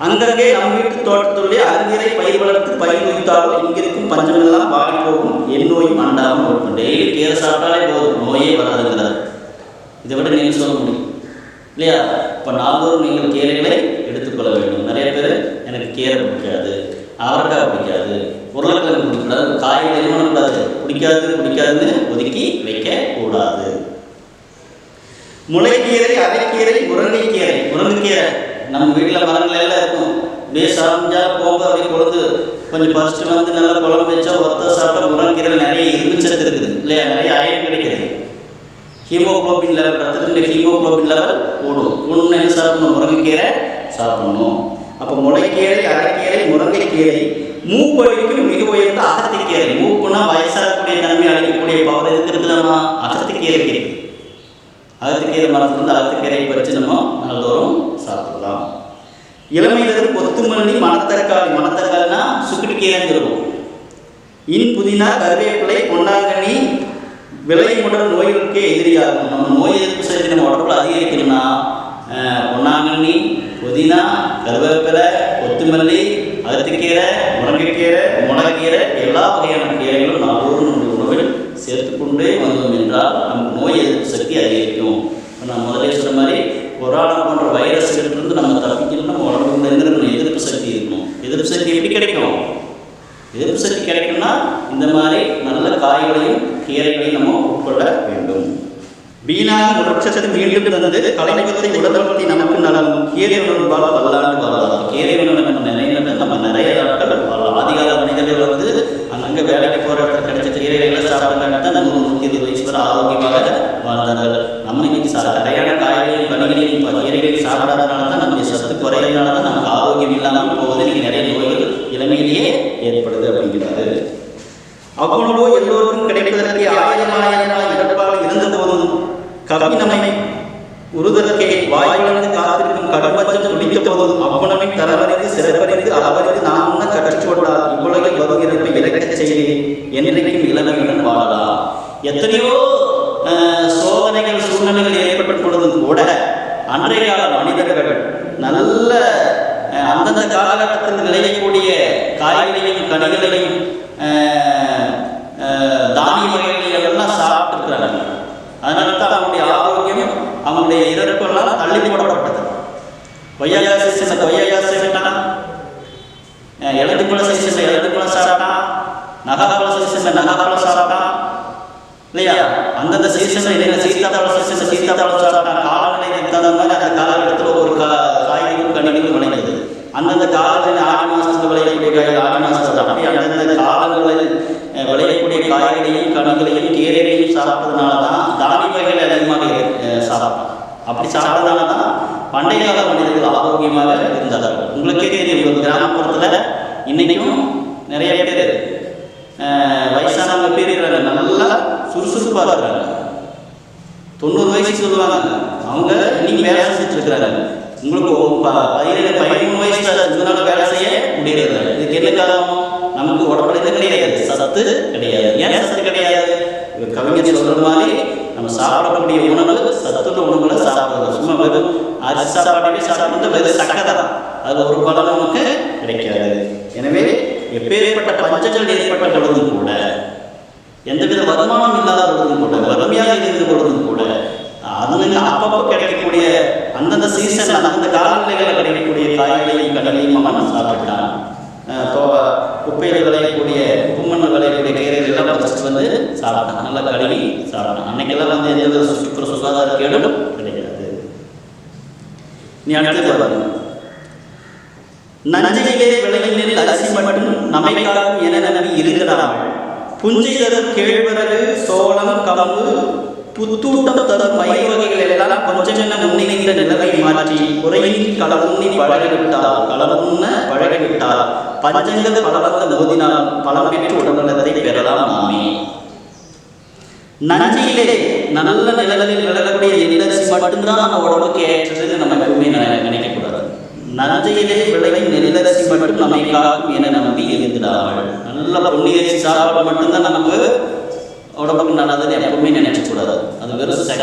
அங்கங்கே நம்ம வீட்டு தோட்டத்துள்ளே அருங்கீரை பயிர் வளர்த்து பயிர் வைத்த காலம் இங்கிருக்கும் பஞ்சமெல்லாம் வாடி போகும், என் நோயும் அண்டாமல் இருக்கும். டெய்லி கீரை சாப்பிட்டாலே போதும், நோயே வராதுங்கிறார். இதை விட நீங்கள் சொல்ல முடியும் இல்லையா? இப்போ நாள்தோறும் நீங்கள் கீரைகளை எடுத்துக்கொள்ள வேண்டும். நிறைய பேர் எனக்கு கீரை பிடிக்காது, அவரைக்காய் பிடிக்காது, உருளைக்கிழங்கு பிடிக்கூடாது, காய்கறி என்ன பண்ணக்கூடாது, பிடிக்காதுன்னு ஒதுக்கி வைக்கக்கூடாது. முளைக்கீரை, அரைக்கீரை, முருங்கைக்கீரை நம்ம வீட்டில் மரங்கள் எல்லாம் இருக்கும். அப்படியே சாப்பிட்டா போக அப்படியே கொழுந்து கொஞ்சம் ஃபஸ்ட்டு வந்து நல்லா குழம்பு வச்சா ஒருத்தர் சாப்பிட்டா முருங்கைக்கீரையில் நிறைய இரும்பு சத்து இருக்குது இல்லையா? நிறைய அயன் கிடைக்கிறது. ஹீமோகுளோபின் லெவல், ரத்தத்தினுடைய ஹீமோகுளோபின் லெவல் கூடும். என்ன சாப்பிடணும்? முருங்கைக்கீரை சாப்பிடணும். அப்போ முளைக்கீரை, அரைக்கீரை, முருங்கைக்கீரை, மூப்பழிக்கும் மிக உயர்ந்த அகத்திக்கீரை. மூப்புனா வயசாகக்கூடிய தன்மை அழிக்கக்கூடிய பவர் இருக்கிறதுனா அகத்திக்கீரை. அகத்திக்கீரை மரத்துலேருந்து அகத்திக்கீரை பறித்து நம்ம நாள்தோறும் சாப்பிடலாம். இளமையிலிருந்து கொத்துமல்லி, மணத்தக்காளினா சுக்குட்டுக்கீரைன்னு இருக்கும். புதினா, கருவேப்பிலை, பொன்னாங்கண்ணி விளைமுடல் நோய்களுக்கே எதிரியாகும். நம்ம நோய் எதிர்ப்பு சக்தி நம்ம உடம்புல அதிகரிக்கணும்னா பொன்னாங்கண்ணி, புதினா, கருவேப்பிலை, கொத்துமல்லி, அகத்திக்கீரை, முருங்கைக்கீரை, முளைக்கீரை, எல்லா வகையான கீரைகளும் நாளோடு நம்முடைய உணவில் சேர்த்துக்கொண்டே வந்தோம் என்றால் நமக்கு நோய் எதிர்ப்பு சக்தி அதிகரிக்கும். நான் முதலே சொன்ன மாதிரி கொரோனா போன்ற வைரஸ்களிலிருந்து நம்ம தப்பிக்கணும். நம்ம உடம்புல எதிர்ப்பு சக்தி இருக்கணும். எதிர்ப்பு சக்தி எப்படி கிடைக்கும்? எதிர்ப்பு சக்தி கிடைக்கும்னா இந்த மாதிரி நல்ல காய்களையும் கீரைகளையும் நம்ம உட்கொள்ள வேண்டும். வீணாக முடச்சத்தை மீண்டும் தந்தது கலைஞத்தை உடல்படுத்தி நமக்கு நலம். கீரை உணர்வால் பல்லாண்டு வாழலாம். கீரை உணவு நம்ம நிறைய நாட்கள் வாழலாம். ஆதிகால மனிதர்கள் வந்து அங்கங்கே வேலைக்கு போகிற இடத்துல கிடைச்ச கீரைகளை சாப்பிட்றாங்க தான் 120 வயசு வரை ஆரோக்கியமாக வாழ்ந்தார்கள். நம்ம இன்னைக்கு நிறையான காய்களையும் கனிகளையும் கீரைகளையும் சாப்பிடாதனால தான் நம்முடைய சத்து குறையினால தான் நமக்கு ஆரோக்கியம் இல்லாமல் போகுது. இன்னைக்கு நிறைய நோய்கள் இளமையிலேயே ஏற்படுது அப்படிங்கிறாரு. அவ்வளவோ எல்லோருக்கும் கிடைப்பதற்கு ஆயிரமாயிரம் இடர்பாடு இருந்த போதும் கவினமை உருதற்கே வாய்வளர்ந்து காத்திருக்கும் கடம்பஞ்சம் துடித்த போதும் அவ்வளவை தரவறிந்து சிறப்பறிந்து அளவறிந்து நாம் கற்றுக்கொண்டால் இவ்வுலகில் வருகிறப்பை இலக்கச் செய்து என்றைக்கும் இளமையுடன் வாழலாம். எத்தனையோ சோதனைகள் சூழ்நிலைகள் ஏற்பட்ட பொழுதும் கூட அன்றைய கால மனிதர்கள் நல்ல அந்தந்த காலகட்டத்தில் விளையக்கூடிய காய்களையும் கனிகளையும் தானிய வகைகள் எல்லாம் சாப்பிட்டுருக்கிறாங்க. அதனால தான் அவங்களுடைய ஆரோக்கியம், அவங்களுடைய இறப்பெல்லாம் தள்ளி போடப்பட்டது. கொய்யா சீசன் கொய்யா சாப்பிட்டான், எழுதுக்குள்ள சீசன் எழுதுக்குள்ள சாப்பிட்டான், நகாப்பழ சீசன் நகாப்பழம் சாப்பிட்டான் இல்லையா? அந்தந்த சீசனில் என்ன சீத்தாப்பழ சீசன் சீத்தாப்பழம் சாப்பிட்டான். காலநிலைக்கு தகுந்த மாதிரி அந்த காலகட்டத்தில் ஒரு காய்கறியும் கனிகளும் விளைந்தது. அந்தந்த காலத்தில் ஆடி மாதத்தில் விளையக்கூடிய காய்கறி ஆடி மாதத்தில் அப்படி அந்தந்த காலங்களில் விளையக்கூடிய காய்கறியும் கனிகளையும் கீரைகளையும் சாப்பிட்றதுனால தான் தானிய வகைகள் அதிகமாக சாப்பிடலாம். அப்படி சாப்பிட்றதுனால தான் பண்டைய கால மனிதர்கள் ஆரோக்கியமாக இருந்தார்கள். உங்களுக்கே தெரியும், கிராமப்புறத்தில் இன்றைக்கும் நிறைய பேர் வயசானவங்க பேர் நல்லா சுறுசுறுப்பாக இருக்கிறாங்க. 90 வயசு சொல்லுவாங்க, அவங்க இன்னைக்கு வேலை செஞ்சுட்டு இருக்கிறாங்க. உங்களுக்கு 13 வயசு இதனால வேலை செய்ய முடியாது. இதுக்கு என்ன காரணம்? நமக்கு உடம்புல கிடையாது, சத்து கிடையாது. ஏன் சத்து கிடையாது? கவிஞர் சொல்ற மாதிரி நம்ம சாப்பிடக்கூடிய உணவு சத்துள்ள உணவுகளை சாப்பிடுறது. சும்மா வெறும் அரிசி சாப்பாட்டே சாப்பிடுறது வெறும் சக்கரை தான். அதில் ஒரு பலம் நமக்கு கிடைக்காது. எனவே எப்பேற்பட்ட பஞ்சங்கள் ஏற்பட்ட பொழுதும் கூட, எந்தவித வருமானம் இல்லாத பொழுதும் கூட, வறுமையாக இருந்த பொழுதும் கூட, அதுங்க அப்பப்போ கிடைக்கக்கூடிய அந்தந்த சீசன் அந்தந்த காலநிலைகளில் கிடைக்கக்கூடிய காய்களையும் கடலையும் அவன் சாப்பிட்டான். குப்பையில் விளையக்கூடிய உப்புமண் விளையக்கூடிய கீரைகள் எல்லாம் ஃபஸ்ட்டு வந்து சாப்பிட்டான். நல்லா கழுவி சாப்பிட்டான். அன்னைக்கெல்லாம் வந்து எந்த சுற்றுப்புற சுகாதார கேடும் கிடையாது. நீ அடுத்து பாருங்க, நஞ்சையிலே விளையில் அரிசி மட்டும் நமைக்காகும் என நம்பி இருக்கிறார்கள். புஞ்சை தரும் கேழ்வரகு, சோளம், கம்பு, புத்தூட்டம் தரும் பயிர் வகைகள் எல்லாம் கொஞ்சம் முன்னிலைந்த நிலைமை மாற்றி குறையின்றி களமுன்னி பழகிவிட்டால் பஞ்சங்கள் பலவந்த மோதினால் பலம் பெற்று உடல்நலத்தை பெறலாம் நாமே. நஞ்சியிலே நல்ல நிலைகளில் விளக்கக்கூடிய நெல்லரிசி மட்டும்தான் நம்ம உடம்புக்கு ஏற்றதுன்னு நம்ம எப்பவுமே நினைக்கக்கூடாது. நஞ்சையிலே விளையும் நெல்லரிசி மட்டும் நம்மை காக்கும் என நம்பி இருந்துடாமல் நல்ல பொன்னியரிசி சாப்பிட மட்டும்தான் நமக்கு உடம்புக்கு நல்லதுன்னு எப்பவுமே நினைக்கக்கூடாது. அது வெறும் சக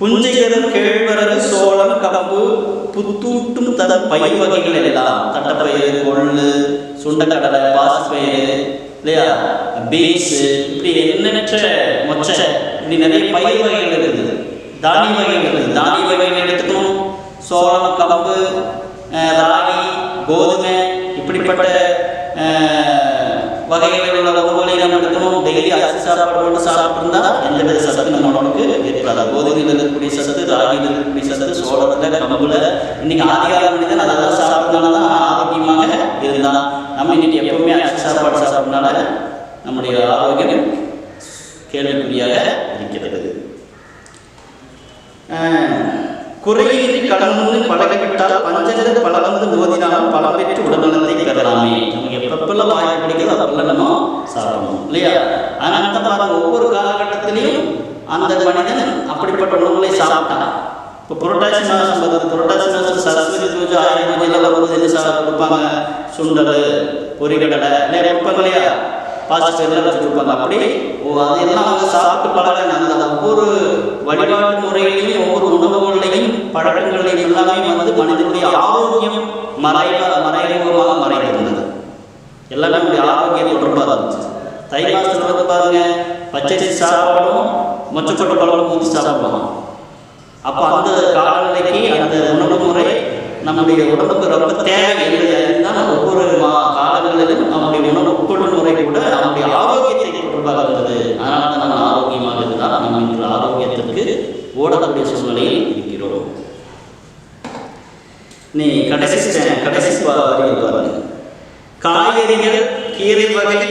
புஞ்சையரும் கேழ்வரகு சோளம் கம்பு புத்தூட்டும் பயிர் வகைகள் எல்லாம் தட்டப்பயிறு கொள்ளு சுண்டக்கடலை பாசிப்பயிறு இல்லையா பீன்ஸ் இப்படி எண்ணற்ற மொச்சை இப்படி நிறைய பயிர் வகைகள் இருக்குது. தானிய வகைகள் இருக்குது. தானிய வகைகள் எடுத்துக்கணும். சோளம் கம்பு ராகி கோதுமை இப்படிப்பட்ட வகைகளில் உள்ள உணவுகளை நம்ம எடுக்கணும். டெய்லி அரிசி சாப்பாடு மட்டும் சாப்பிட்டுருந்தா எந்தவித சத்து நம்ம உடம்புக்கு ஏற்படாது. கோதுமையில் இருக்கக்கூடிய சத்து, ராகியில் இருக்கக்கூடிய சத்து, சோளத்தில் கம்புல இன்னைக்கு ஆதிகால மனிதன் அதெல்லாம் சாப்பிட்றதுனால தான் ஆரோக்கியமாக இருந்தான். நம்ம இன்னைக்கு எப்பவுமே அரிசி சாப்பாடு சாப்பிட்றதுனால நம்முடைய ஆரோக்கியம் கேள்விக்குறியாக இருக்கிறது. குறையின்றி கடந்து பழகிவிட்டால் பஞ்சகத்து பலவந்து மோதினாலும் பல பெற்று உடல்நலத்தை பெறலாமே. நமக்கு எப்பப்பெல்லாம் வாய் பிடிக்கிறதோ அப்பெல்லாம் நம்ம சாப்பிடணும் இல்லையா? அதனால தான் பாருங்க, ஒவ்வொரு காலகட்டத்திலையும் அந்த மனிதன் அப்படிப்பட்ட உணவுகளை சாப்பிட்டான். இப்போ புரட்டாசி மாதம் வருது. புரட்டாசி மாதம் சரஸ்வதி பூஜை ஆயுத பூஜையில் வரும்போது என்ன சாப்பிட கொடுப்பாங்க? சுண்டல், பொரிகடலை நிறைய கொடுப்பாங்க இல்லையா? பாசிப்பயிரெல்லாம் வச்சு கொடுப்பாங்க. அப்படி அதெல்லாம் அவங்க சாப்பிட்டு பழகின அந்த ஒவ்வொரு வழிபாட்டு முறைகளையும் ஒவ்வொரு உணவுகளையும் பழக்கங்களையும் எல்லாமே வந்து மனிதனுடைய ஆரோக்கியம் மறைமுகமாக மறைந்திருந்தது. எல்லாமே நம்முடைய ஆரோக்கியம் தொடர்பாக இருந்துச்சு. தை மாதத்தில் வந்து பாருங்க, பச்சரிசி சாப்பாடும் மொச்சக்கொட்டை பழம் ஊற்றி சாப்பிடுவோம். அப்போ அந்த காலநிலைக்கு அந்த உணவு முறை நம்முடைய உடம்புக்கு ரொம்ப தேவை என்றால் ஒவ்வொரு காலங்களிலும் நம்முடைய உணவு உட்கொள்ளும் முறை கூட நம்முடைய ஆரோக்கியத்தை தொடர்பாக இருந்தது. அதனால தான் நம்ம ஆரோக்கியமாக இருந்தால் நம்ம இன்று ஆரோக்கியத்திற்கு ஓடக்கூடிய சூழ்நிலையில் இருக்கிறோம். நீ கடைசி பாருங்க, காய்கறிகள் கீரை வகை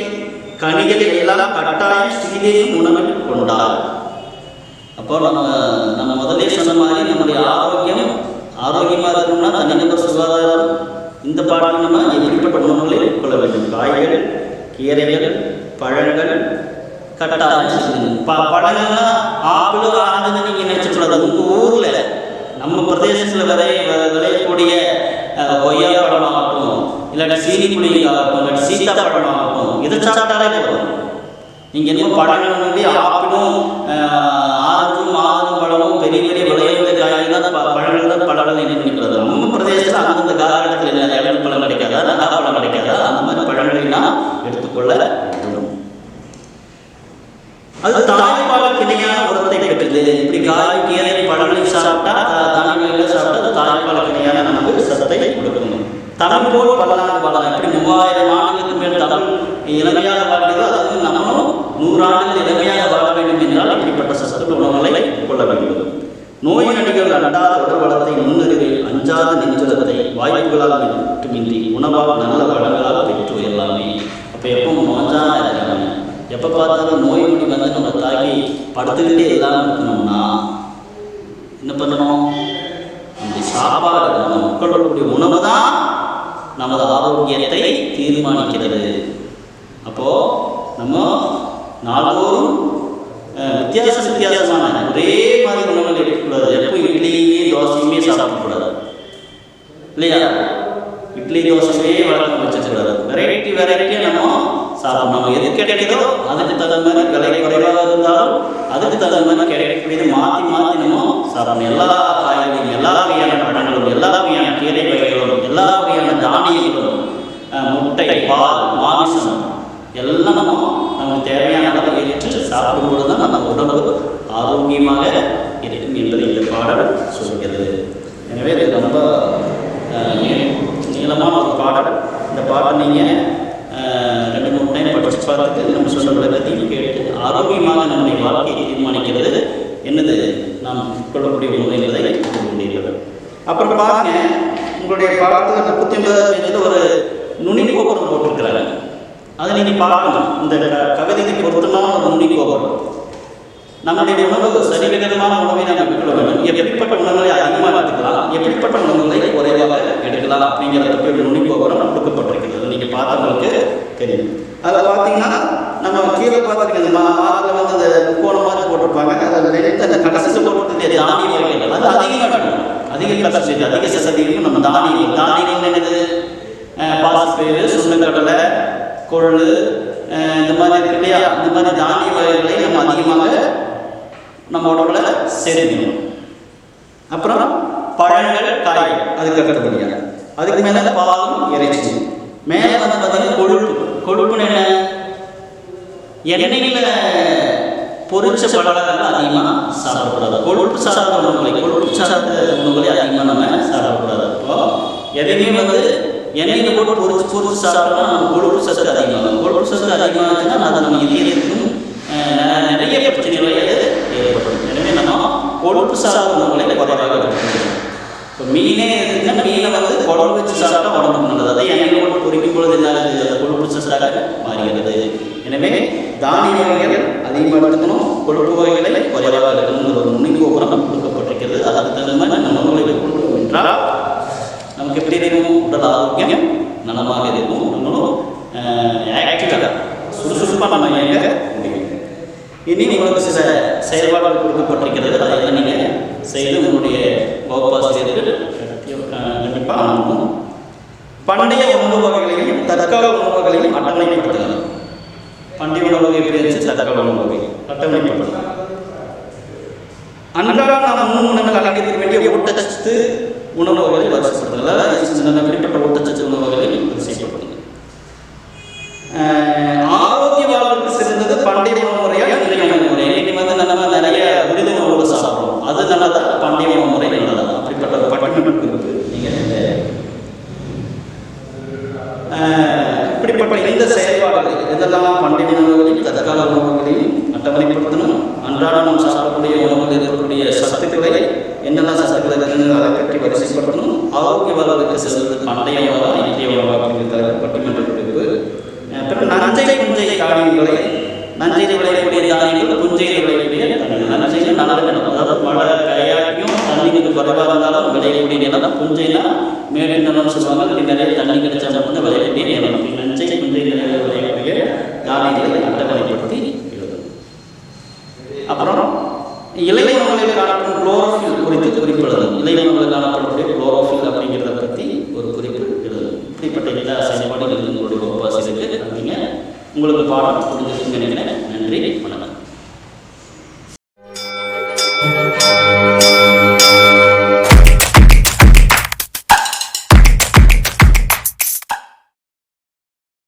கனிகள் எல்லாம் கட்டாயம் சிறிதேனும் உணவில் கொண்டார். அப்போ நம்ம முதலே சொன்ன மாதிரி நம்முடைய ஆரோக்கியமாக இருக்கணும்னா தனிநபர் சுகாதாரம் இந்த பாடல் நம்ம எப்படிப்பட்ட உணவுகளை கொள்ள வேண்டும்? காய்கள் கீரைகள் பழங்கள் கட்டாயம். பழங்கள்னா ஆப்பிள் ஆனதுன்னு நீங்கள் நினைச்சுக்கூடாது. உங்கள் ஊரில் நம்ம பிரதேசத்தில் விளையக்கூடிய கொய்யா பழமாகட்டும், இல்லாட்டி சீனி புளியாகட்டும், இல்லாட்டி சீத்தா பழமாகட்டும், இதை சாப்பிட்டாலே போதும். நீங்கள் என்ன பழங்கள் வந்து ஆப்பிளும் ஆரஞ்சும் மாதுளம் பழமும் பெரிய பெரிய விளையாட்டு காய்கள் தான் பழங்கள் தான் பழங்கள் என்ன பண்ணிக்கிறது. நம்ம பிரதேசத்தில் அந்தந்த காலகட்டத்தில் இல்லை இளநீர் பழம் கிடைக்காதா, நகாப்பழம் கிடைக்காதா, அந்த மாதிரி பழங்களை நான் எடுத்துக்கொள்ள வேண்டும். அது தாய்ப்பாலுக்கு இணையான உரத்தை பெற்றது. இப்படி காய் கீரை பழங்களை சாப்பிட்டா, தானியங்களை சாப்பிட்டா தாய்ப்பாலுக்கு இணையான நமக்கு சத்தை கொடுக்கணும். தமிழ் போல் பல்லாண்டு வாழலாம். எப்படி 3000 ஆண்டுகளுக்கு மேல் தமிழ் இளமையாக வாழ்கிறது, அது நம்மளும் 100 ஆண்டுகள் இளமையாக வாழ வேண்டும் என்றால் இப்படிப்பட்ட சத்து உணவுகளை கொள்ள வேண்டும். நோய் நடிகள் அண்டாத உடல் வளத்தை முன்னறிவில் அஞ்சாத நெஞ்சுலத்தை வாய்ப்புகளால் மட்டுமின்றி உணவால் நல்ல வளங்களால் பெற்று எல்லாமே. அப்போ எப்போ நோஞ்சான இருக்காங்க, எப்போ பார்த்தாலும் நோய் நொடி வந்து நம்ம தாக்கி படுத்துக்கிட்டே எல்லாம் இருக்கணும்னா என்ன பண்ணணும்? நம்முடைய சாப்பாடு, நம்ம உட்கொள்ளக்கூடிய உணவு தான் நமது ஆரோக்கியத்தை தீர்மானிக்கிறது. அப்போது நம்ம நாள்தோறும் வித்தியாசமான ஒரே மாதிரி உணவுகள் எடுக்கக்கூடாது. எப்போ இட்லியுமே தோசையுமே சாப்பிடக்கூடாது இல்லையா? இட்லி தோசையே வழக்கம் வச்சுக்கூடாது. வெரைட்டியாக நம்ம சாப்பிடணும். நம்ம எது கிடைக்கிறதோ அதுக்கு தகுந்த மாதிரி விலை குறைவாக இருந்தாலும் அதுக்கு தகுந்த மாதிரி கிடைக்கக்கூடியது மாற்றி நம்ம சாப்பிடணும். எல்லா காய்கறிகளும், எல்லா வகையான பழங்களும், எல்லா வகையான கீரை வகைகளும், எல்லா வகையான தானியங்களும், முட்டை, பால், மாமிசம் எல்லாம் நமக்கு தேவையான அளவு ஏற்று சாப்பிடும்போது தான் நம்ம உடம்பு ஆரோக்கியமாக இருக்கும் என்பதை இந்த பாடல் சொல்கிறது. எனவே இது ரொம்ப நீளமான ஒரு பாடல். இந்த பாடல் நீங்கள் 2-3 டைம் படித்து பார்த்துட்டு நம்ம சொல்கிற எல்லாத்தையும் கேட்டு ஆரோக்கியமாக நம்முடைய வாழ்க்கையை தீர்மானிக்கிறது என்னது நாம் கொள்ளக்கூடிய உணவு என்பதை முடிகிறது. அப்புறம் பாருங்க, உங்களுடைய பாடத்தில் 39 ஒரு நுனிக்கோபுரம் போட்டிருக்கிறாங்க. அதை நீங்கள் பார்க்கணும். இந்த கவிதைக்கு பொருத்தமான ஒரு நுனிக்கோபுரம். நம்முடைய உணவு சரிவிகிதமான உணவை நாம் எடுத்துக்கொள்ள வேண்டும். எப்படிப்பட்ட உணவுகளை அதிகமாக எடுத்துக்கலாம், எப்படிப்பட்ட உணவுகளை குறைவாக எடுக்கலாம் அப்படிங்கிறத ஒரு நுனிக்கோபுரம் கொடுக்கப்பட்டிருக்கிறது. நீங்கள் பார்த்தவங்களுக்கு தெரியும். அதில் பார்த்தீங்கன்னா நம்ம கீழே பார்த்தீங்கன்னா மாதத்தில் வந்து அந்த முக்கோணம் மாதிரி போட்டிருப்பாங்க. அதில் அந்த கடைசியில் போட்டு தானிய வகைகள் அது அதிக கடைசி அதிக சதவீதம் நம்ம தானியங்கள் என்னது? பாசிப்பயிறு, சுண்டக்கடலை, கொள்ளு, இந்த மாதிரி இருக்கு இல்லையா? இந்த மாதிரி தானிய வகைகளை நம்ம அதிகமாக நம்ம உடம்புல சேர்க்கணும். அப்புறம் பழங்கள், காய், அதுக்கு அடுத்தபடியாக. அதுக்கு மேலே பாலும் இறைச்சி. மேலே வந்து பார்த்தீங்கன்னா கொழுப்பு. கொழுப்புன்னு என்ன? எண்ணெயில் பொரிச்ச பலகாரங்கள் அதிகமாக சாப்பிடக்கூடாது. கொழுப்பு சார்ந்த உணவுகளை, கொழுப்பு சார்ந்த உணவுகளை அதிகமாக நம்ம சாப்பிடக்கூடாது. இப்போ எதையுமே வந்து எண்ணெயில் போட்டு பொரிச்சு சாப்பிட்டோம்னா நம்ம கொழுப்பு சத்து அதிகமாகும். கொழுப்பு சத்து அதிகமாகுதுன்னா அது நம்ம இதயத்துக்கும் நிறைய பிரச்சனைகளை ஏற்படும். எனவே நம்ம கொழுப்பு சார்ந்த உணவுகளை குறைவாக எடுத்துக்கணும். இப்போ மீனே இருக்குன்னா மீனை வந்து குழம்பு வச்சு சாப்பிட்டா உடம்புக்கு நல்லது. அதை எண்ணெயில் போட்டு பொரிக்கும் பொழுது என்ன கொழுப்பு சத்தாக மாறுகிறது. எனவே தானிய வகைகள் அதிகமாக எடுக்கணும், கொழுப்பு வகைகளை குறைவாக எடுக்கணும். ஒரு முன்னிக்கோபுரம் கொடுக்கப்பட்டிருக்கிறது. அதுக்கு தகுந்த மாதிரி நம்ம உணவுகளை கொடுக்கணும் என்றால் நமக்கு எப்படி இருக்கும்? உடல் ஆரோக்கியம் நலமாக இருக்கும். உடலும் ஆக்டிவாக சுறுசுறுப்பாக நம்ம இயங்க முடியும். இனி உங்களுக்கு சில செயல்பாடுகள் கொடுக்கப்பட்டிருக்கிறது. அதை நீங்கள் செய்து உங்களுடைய வகுப்பாசிரியர்கள் கண்டிப்பாக அனுப்பும். பண்டைய உணவு வகைகளையும் தற்கால உணவு வகைகளையும் அட்டவணைப்படுத்தலாம். பண்டைய உணவு வகை எப்படி இருந்துச்சு, தற்கால உணவு வகை அட்டவணைப்படுத்தலாம். அன்றாடம் நாம் உணவுகள் அலங்கரிக்க வேண்டிய ஊட்டச்சத்து உணவு வகைகளை வரிசைப்படுத்துங்கள். குறிப்பிட்ட ஊட்டச்சத்து உணவு வகைகளை வரிசைப்படுத்துங்கள். ஆரோக்கிய வாழ்வுக்கு சிறந்தது பண்டைய உணவு முறையா இன்றைய உணவு முறை? இன்னைக்கு வந்து நம்ம நிறைய துரித உணவுகளை சாப்பிடுறோம். அது நல்லதா, பண்டைய உணவு முறை நல்லதா? அப்படிப்பட்ட ஒரு பட்டிமன்றம் இருக்கு. நீங்கள் இப்படிப்பட்ட இந்த செயல்பாடுகள் இதெல்லாம் பண்டைய உணவுகளையும் தற்கால உணவுகளையும் அட்டவணைப்படுத்தணும். அன்றாடம் நாம் சாப்பிடக்கூடிய உணவுகளில் இருக்கக்கூடிய சத்துக்களை என்னென்ன சத்துக்களை அதை பற்றி வரிசைப்படுத்தணும். ஆரோக்கிய வாழ்வுக்கு சிறந்தது பண்டைய உணவா இன்றைய உணவா அப்படிங்கிற பட்டிமன்றம் இருக்கு. அப்புறம் நஞ்சை புஞ்சை தானியங்களை, நஞ்சையில் விளையக்கூடிய தானியங்கள், புஞ்சையில் விளையக்கூடிய தானியங்கள். நஞ்சையில் நல்ல நிலம், அதாவது மழை கையாகியும் தண்ணிக்கு குறைவாக இருந்தாலும் விளையக்கூடிய நிலம். புஞ்சைனா மேலே நிலம்னு சொல்லுவாங்க. நிறைய தண்ணி கிடைச்சா மட்டும் விளையக்கூடிய நிலம். நஞ்சை புஞ்சை விளையக்கூடிய தானியங்களை அட்டவணைப்படுத்தி எழுதணும். அப்புறம் இலை உணவுகளில் காணப்படும் குளோரோஃபில் குறித்து குறிப்பிடணும். இலை உணவுகளில் காணப்படக்கூடிய குளோரோஃபில் அப்படிங்கிறத பற்றி ஒரு குறிப்பு எழுதணும். இப்படிப்பட்ட எல்லா செயல்பாடுகளும் உங்களுடைய வகுப்பாசிரியருக்கு நீங்கள் உங்களுக்கு பாடம் புரிஞ்சுன்னு நினைக்கிறேன். நன்றி, வணக்கம்.